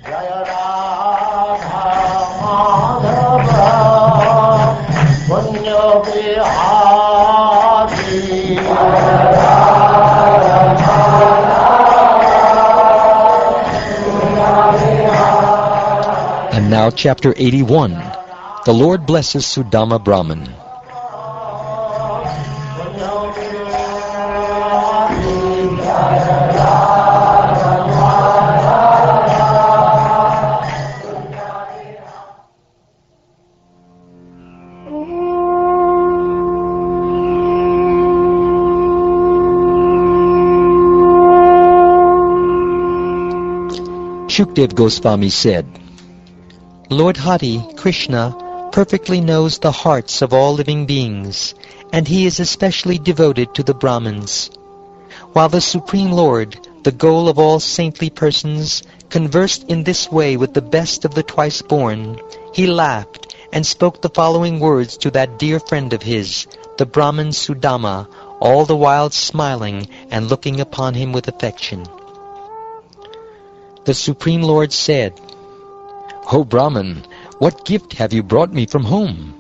Jaya Radha Madhava Punya Bihari And now chapter 81. The Lord blesses Sudama Brahman. Shukdev Goswami said, Lord Hari, Krishna, perfectly knows the hearts of all living beings, and he is especially devoted to the Brahmins. While the Supreme Lord, the goal of all saintly persons, conversed in this way with the best of the twice-born, he laughed and spoke the following words to that dear friend of his, the Brahmin Sudama, all the while smiling and looking upon him with affection. The Supreme Lord said, O Brahman, what gift have you brought me from home?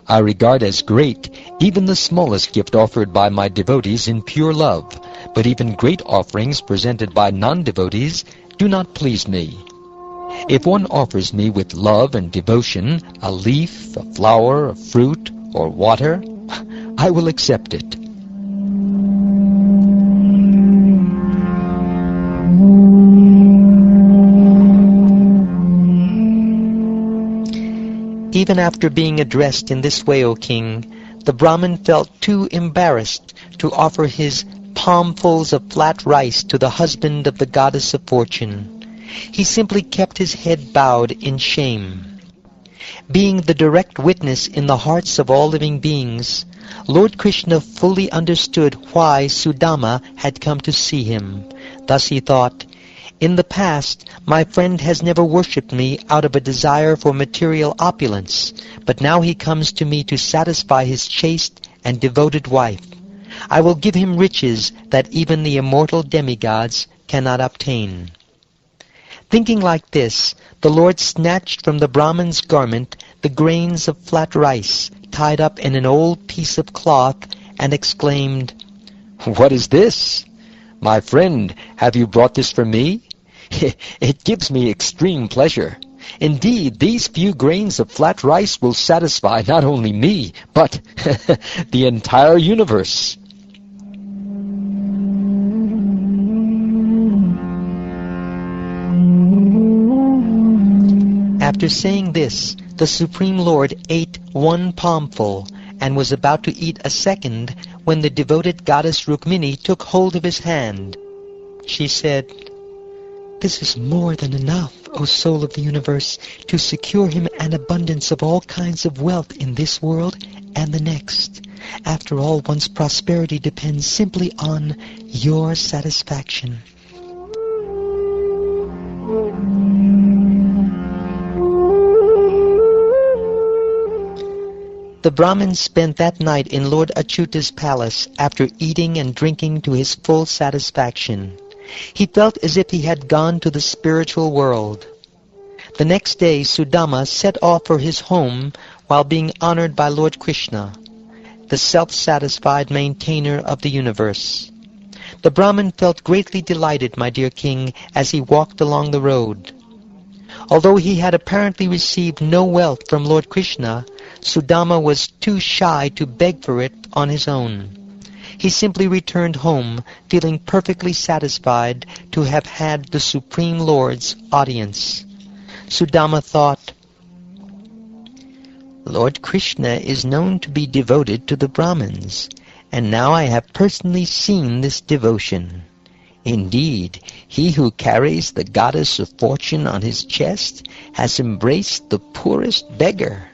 I regard as great even the smallest gift offered by my devotees in pure love, but even great offerings presented by non-devotees do not please me. If one offers me with love and devotion a leaf, a flower, a fruit, or water, I will accept it. Even after being addressed in this way, O king, the Brahmin felt too embarrassed to offer his palmfuls of flat rice to the husband of the goddess of fortune. He simply kept his head bowed in shame. Being the direct witness in the hearts of all living beings, Lord Krishna fully understood why Sudama had come to see him. Thus he thought, in the past, my friend has never worshipped me out of a desire for material opulence, but now he comes to me to satisfy his chaste and devoted wife. I will give him riches that even the immortal demigods cannot obtain. Thinking like this, the Lord snatched from the Brahmin's garment the grains of flat rice, tied up in an old piece of cloth, and exclaimed, What is this? My friend, have you brought this for me? It gives me extreme pleasure. Indeed, these few grains of flat rice will satisfy not only me, but the entire universe. After saying this, the Supreme Lord ate one palmful, and was about to eat a second when the devoted goddess Rukmini took hold of his hand. She said, This is more than enough, O soul of the universe, to secure him an abundance of all kinds of wealth in this world and the next. After all, one's prosperity depends simply on your satisfaction. The Brahmin spent that night in Lord Achyuta's palace after eating and drinking to his full satisfaction. He felt as if he had gone to the spiritual world. The next day, Sudama set off for his home while being honored by Lord Krishna, the self-satisfied maintainer of the universe. The Brahmin felt greatly delighted, my dear king, as he walked along the road. Although he had apparently received no wealth from Lord Krishna, Sudama was too shy to beg for it on his own. He simply returned home, feeling perfectly satisfied to have had the Supreme Lord's audience. Sudama thought, Lord Krishna is known to be devoted to the Brahmins, and now I have personally seen this devotion. Indeed, he who carries the goddess of fortune on his chest has embraced the poorest beggar.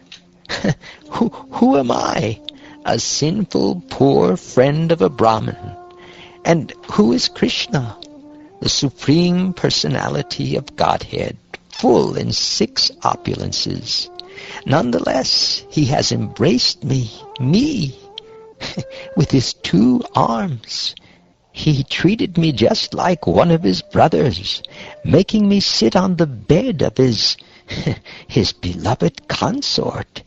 Who am I? A sinful, poor friend of a Brahmin. And who is Krishna? The Supreme Personality of Godhead, full in 6 opulences. Nonetheless, he has embraced me, with his 2 arms. He treated me just like one of his brothers, making me sit on the bed of his beloved consort.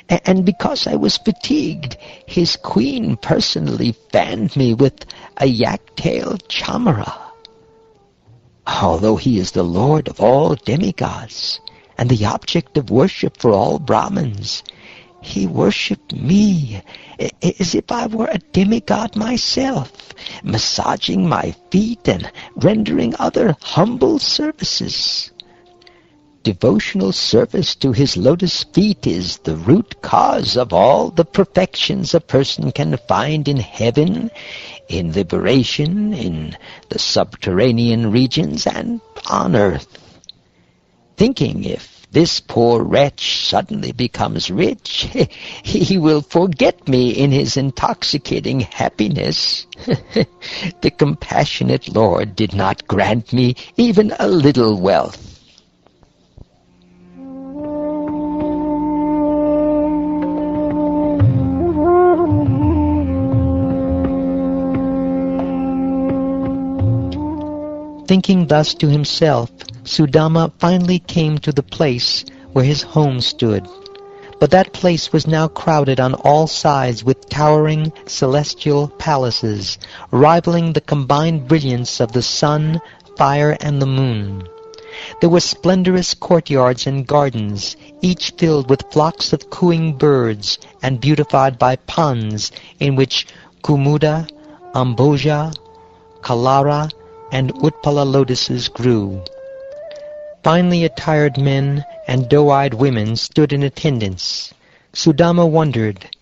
And because I was fatigued, his queen personally fanned me with a yak-tailed chamara. Although he is the lord of all demigods and the object of worship for all Brahmins, he worshipped me as if I were a demigod myself, massaging my feet and rendering other humble services. Devotional service to his lotus feet is the root cause of all the perfections a person can find in heaven, in liberation, in the subterranean regions, and on earth. Thinking if this poor wretch suddenly becomes rich, he will forget me in his intoxicating happiness. The compassionate Lord did not grant me even a little wealth. Thinking thus to himself, Sudama finally came to the place where his home stood. But that place was now crowded on all sides with towering celestial palaces, rivaling the combined brilliance of the sun, fire, and the moon. There were splendorous courtyards and gardens, each filled with flocks of cooing birds and beautified by ponds in which Kumuda, Amboja, Kalara, and Utpala lotuses grew. Finely attired men and doe-eyed women stood in attendance. Sudama wondered,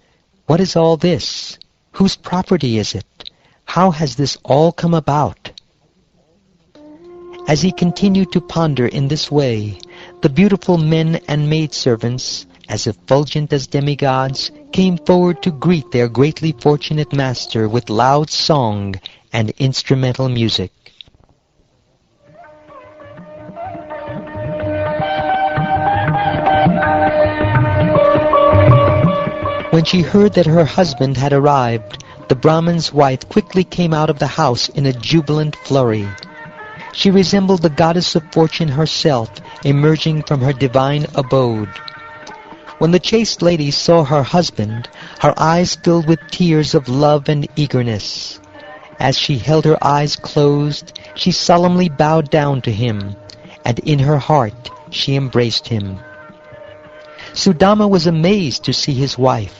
what is all this? Whose property is it? How has this all come about? As he continued to ponder in this way, the beautiful men and maidservants, as effulgent as demigods, came forward to greet their greatly fortunate master with loud song and instrumental music. When she heard that her husband had arrived, the Brahmin's wife quickly came out of the house in a jubilant flurry. She resembled the goddess of fortune herself, emerging from her divine abode. When the chaste lady saw her husband, her eyes filled with tears of love and eagerness. As she held her eyes closed, she solemnly bowed down to him, and in her heart she embraced him. Sudama was amazed to see his wife,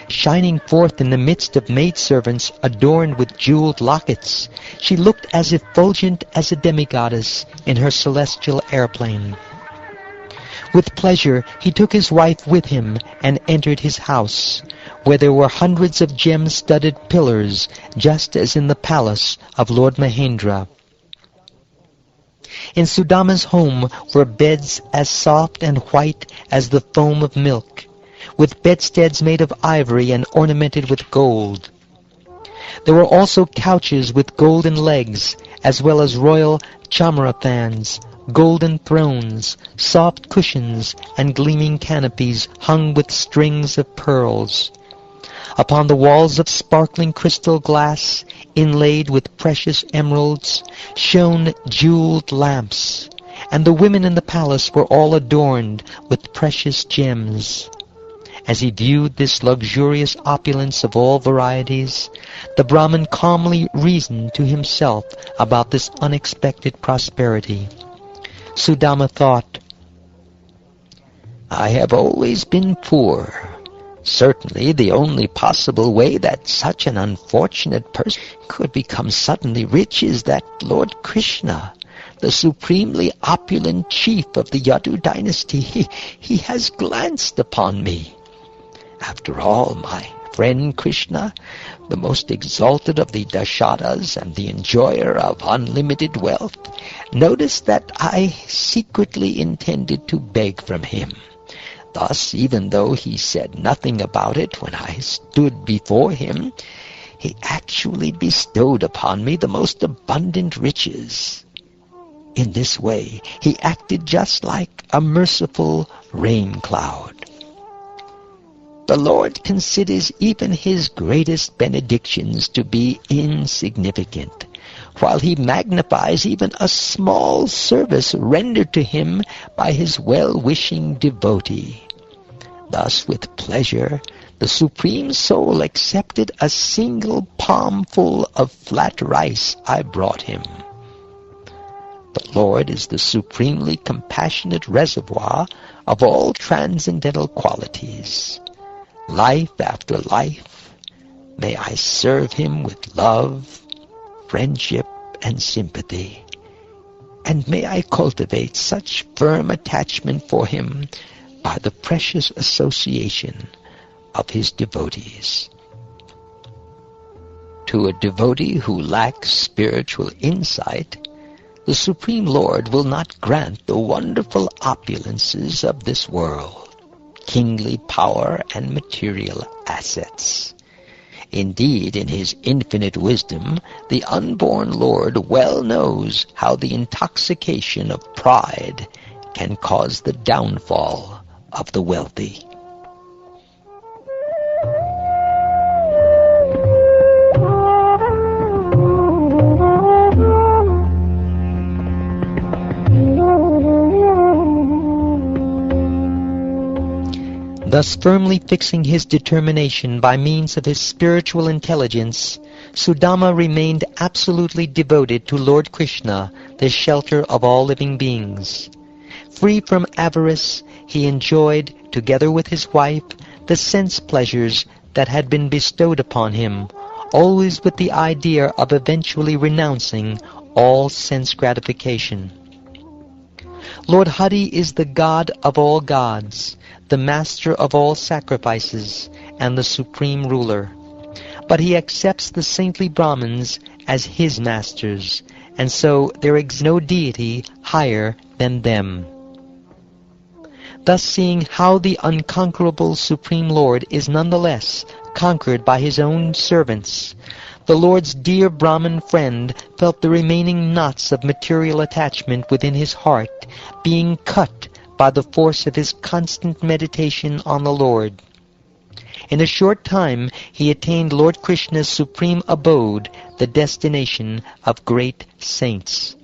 shining forth in the midst of maidservants adorned with jeweled lockets. She looked as effulgent as a demigoddess in her celestial airplane. With pleasure he took his wife with him and entered his house, where there were hundreds of gem-studded pillars, just as in the palace of Lord Mahendra. In Sudama's home were beds as soft and white as the foam of milk, with bedsteads made of ivory and ornamented with gold. There were also couches with golden legs, as well as royal chamara fans, golden thrones, soft cushions, and gleaming canopies hung with strings of pearls. Upon the walls of sparkling crystal glass, inlaid with precious emeralds, shone jeweled lamps, and the women in the palace were all adorned with precious gems. As he viewed this luxurious opulence of all varieties, the Brahmin calmly reasoned to himself about this unexpected prosperity. Sudama thought, I have always been poor. Certainly the only possible way that such an unfortunate person could become suddenly rich is that Lord Krishna, the supremely opulent chief of the Yadu dynasty, he has glanced upon me. After all, my friend Krishna, the most exalted of the Dashadas and the enjoyer of unlimited wealth, noticed that I secretly intended to beg from him. Thus, even though he said nothing about it when I stood before him, he actually bestowed upon me the most abundant riches. In this way, he acted just like a merciful rain cloud. The Lord considers even his greatest benedictions to be insignificant, while he magnifies even a small service rendered to him by his well-wishing devotee. Thus, with pleasure, the Supreme Soul accepted a single palmful of flat rice I brought him. The Lord is the supremely compassionate reservoir of all transcendental qualities. Life after life, may I serve him with love, friendship, and sympathy, and may I cultivate such firm attachment for him by the precious association of his devotees. To a devotee who lacks spiritual insight, the Supreme Lord will not grant the wonderful opulences of this world, kingly power and material assets. Indeed, in his infinite wisdom, the unborn Lord well knows how the intoxication of pride can cause the downfall of the wealthy. Thus firmly fixing his determination by means of his spiritual intelligence, Sudama remained absolutely devoted to Lord Krishna, the shelter of all living beings. Free from avarice, he enjoyed, together with his wife, the sense pleasures that had been bestowed upon him, always with the idea of eventually renouncing all sense gratification. Lord Hari is the God of all gods, the master of all sacrifices, and the supreme ruler. But he accepts the saintly Brahmins as his masters, and so there is no deity higher than them. Thus, seeing how the unconquerable Supreme Lord is nonetheless conquered by his own servants, the Lord's dear Brahmin friend felt the remaining knots of material attachment within his heart being cut by the force of his constant meditation on the Lord. In a short time he attained Lord Krishna's supreme abode, the destination of great saints.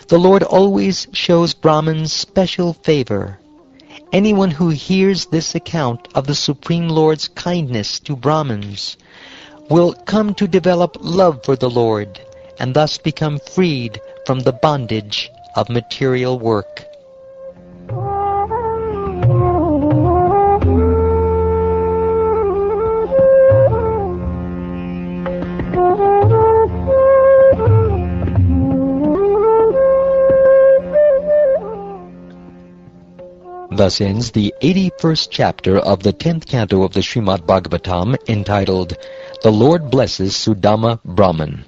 The Lord always shows Brahmins special favor. Anyone who hears this account of the Supreme Lord's kindness to Brahmins will come to develop love for the Lord, and thus become freed from the bondage of material work. Thus ends the 81st chapter of the 10th canto of the Srimad Bhagavatam, entitled, The Lord Blesses Sudama Brahman.